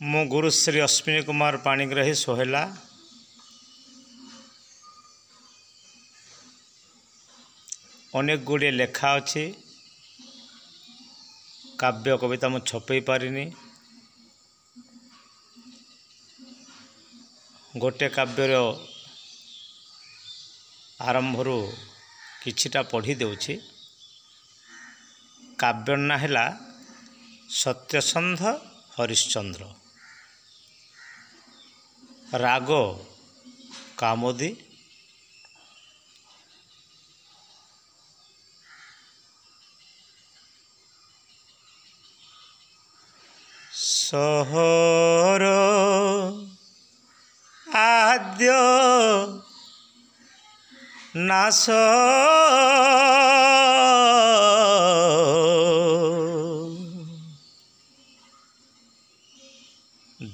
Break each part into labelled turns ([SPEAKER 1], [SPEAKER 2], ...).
[SPEAKER 1] मो गुरुश्री अश्विनी कुमार पाणिग्राही सोहेला अनेक गुड़े लेखा अच्छी काव्य कविता मु छपे पारिनी गोटे काव्यर आरंभ किछिटा पढ़ी देउछि। काव्य ना हैला सत्यसंध हरिश्चंद्र, राग कामोदी, सहर आद्य नाश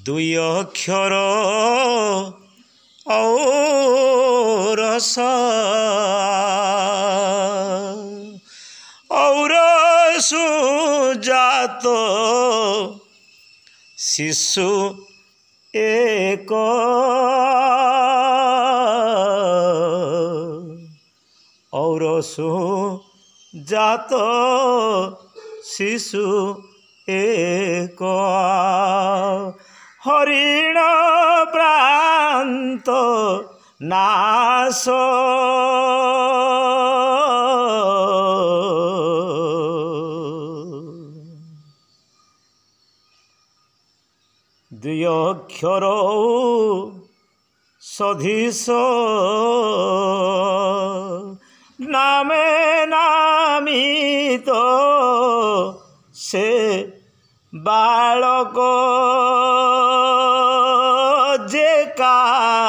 [SPEAKER 1] दुई अक्षर औरस औरसु जात शिशु एक औरसु जात शिशु एक हरिण प्रांत नाश दुई अक्षर सधीश नामे नामित से बालक जे कालांतरे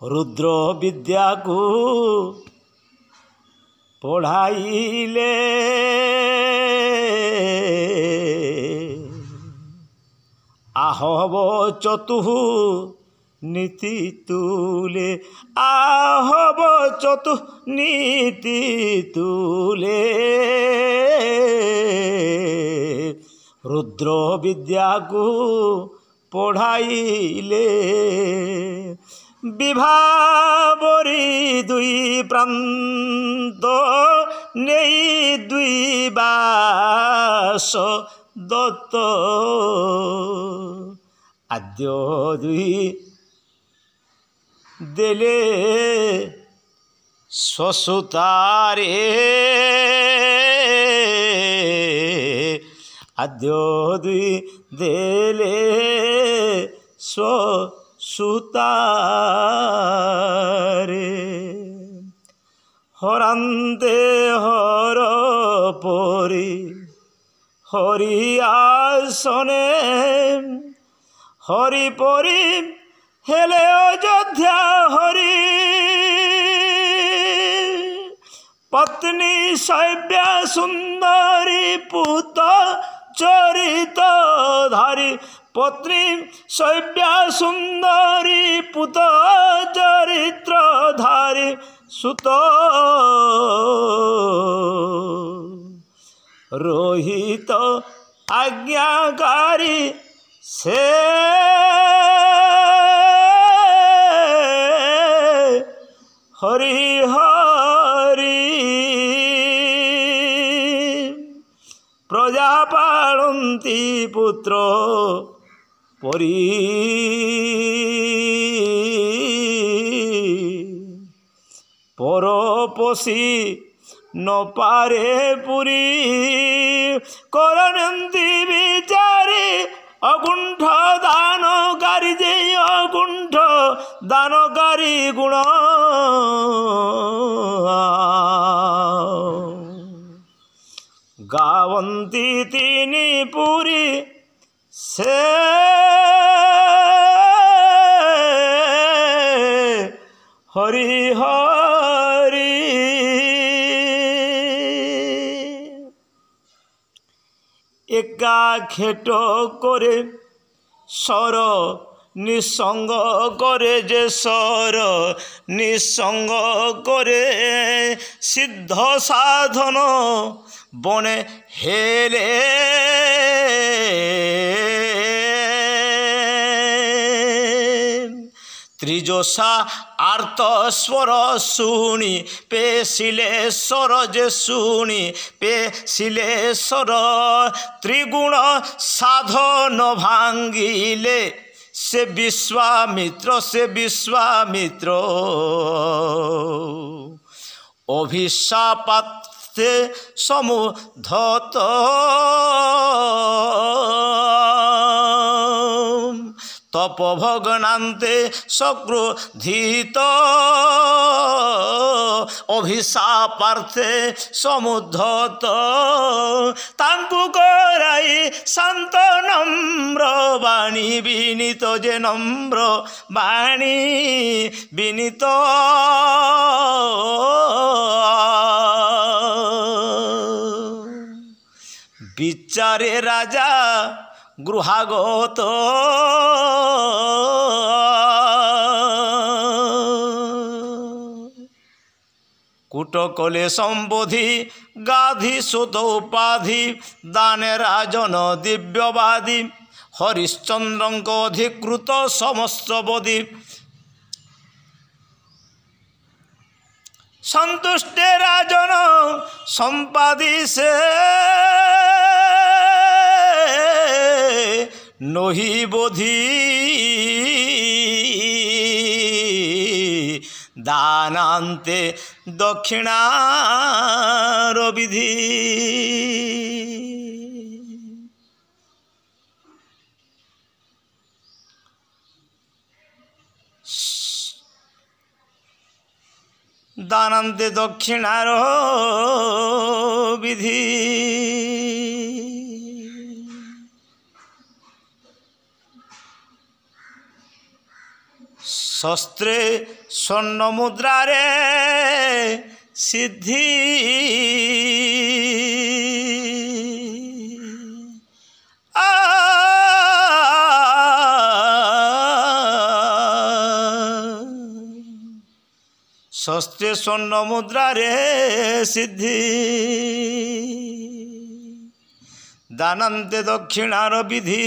[SPEAKER 1] रुद्र विद्या को पढ़ाइले आहव चतुः नीति तुले आहव चतुः नीति तुले रुद्र विद्या को पढ़ाइले विभावरी दुई प्रांत नहीं दुई बास दत्त आद्य दुई देले स्वसुतारे आद्य दुई देले स्वसुतारे हरान्ते हर परी हरि आसने हरि परी हेले अयोध्या हरि पत्नी शैव्या सुंदरी पुत चरित धारी पत्नी शैव्या सुंदरी पुत चरित्र धारी सुत रोहित आज्ञाकारी से हरि हरि प्रजा पालन्ति पुत्र परी परपोषी न पारे पुरी करनंती विचारी अकुंठ दानकारी जे अकुंठ दानकारी गुण गावंती तीनी पुरी से हरि हरि एका खेट करे সর নিঃসঙ্গ করে যে সর নিঃসঙ্গ করে সিদ্ধ সাধন বনে হেলে ত্রিজোষা আর্ত স্বর শুনি পেশিলেশ্বর যে শুনি পেশিলেশ্বর ত্রিগুণ সাধন ভাঙ্গিলে সে বিশ্বামিত্র অভিশাপাতে সমুদ্ধত তপভগ্নান্তে সক্রোধিত অভিশাপার্থে সমুদ্ধত তাঙ্কু করাই শান্ত নম্র বাণী বিনীত যে নম্র বাণী বিনীত বিচারে রাজা গৃহাগত কূটকলে সম্বোধি গাধি সুত উপাধি দানে রাজন দিব্যবাদী হরিশ্চন্দ্রঙ্ক অধিকৃত সমস্ত বধি সন্তুষ্টে রাজন সম্পাদি সে নহি বোধি দানান্তে দক্ষিণার বিধি দানান্তে দক্ষিণার বিধি শস্ত্রে স্বর্ণ মুদ্রারে সিদ্ধি শস্ত্রে স্বর্ণ মুদ্রারে সিদ্ধি দানান্তে দক্ষিণার বিধি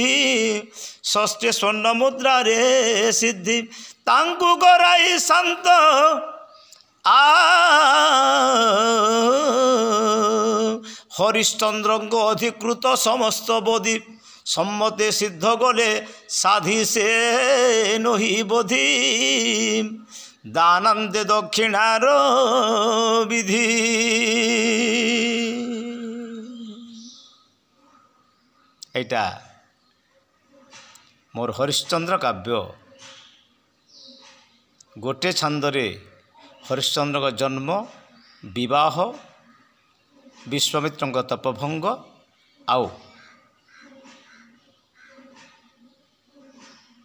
[SPEAKER 1] ষষ্ঠে স্বর্ণ মুদ্রারে সিদ্ধি তাঙ্কু করাই শান্ত হরিশ্চন্দ্রঙ্ক অধিকৃত সমস্ত বধি সম্মতে সিদ্ধ গলে সাধি সে নহি বোধি দানান্তে দক্ষিণার বিধি এইটা মোর হরিশ্চন্দ্র কাব্য গোटे छंदरे हरिश्चंद्र जन्म विवाह विश्वामित्र तपभंग आउ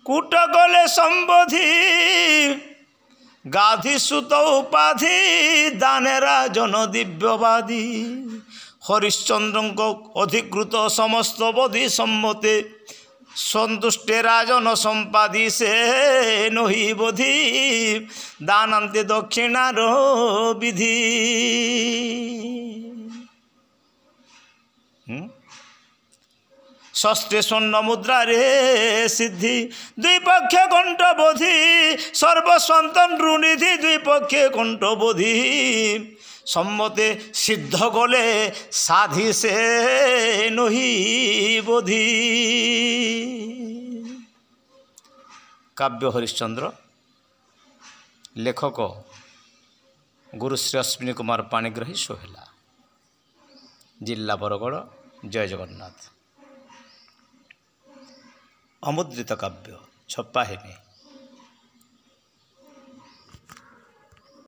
[SPEAKER 1] कूटकले संबोधि गाधी सुत उपाधि दानेरा जन दिव्यवादी हरिश्चंद्र अधिकृत समस्त बोधि सम्मते सन्तुष्टे राजन सम्पादी से नही बोधि दानान्ते दक्षिणार विधि षष्ठे स्वर्ण मुद्रारे सिद्धि द्विपक्षे कंठ बोधि सर्वस्वतंत्र निधि द्विपक्षे कंठ बोधि सम्मते सिद्ध गले साधि से नही बोधि। काव्य हरिश्चंद्र लेखक गुरुश्री अश्विनी कुमार पाणिग्राही सोहेला जिला बरगड़ जय जगन्नाथ। अमुद्रित काव्य छपा है।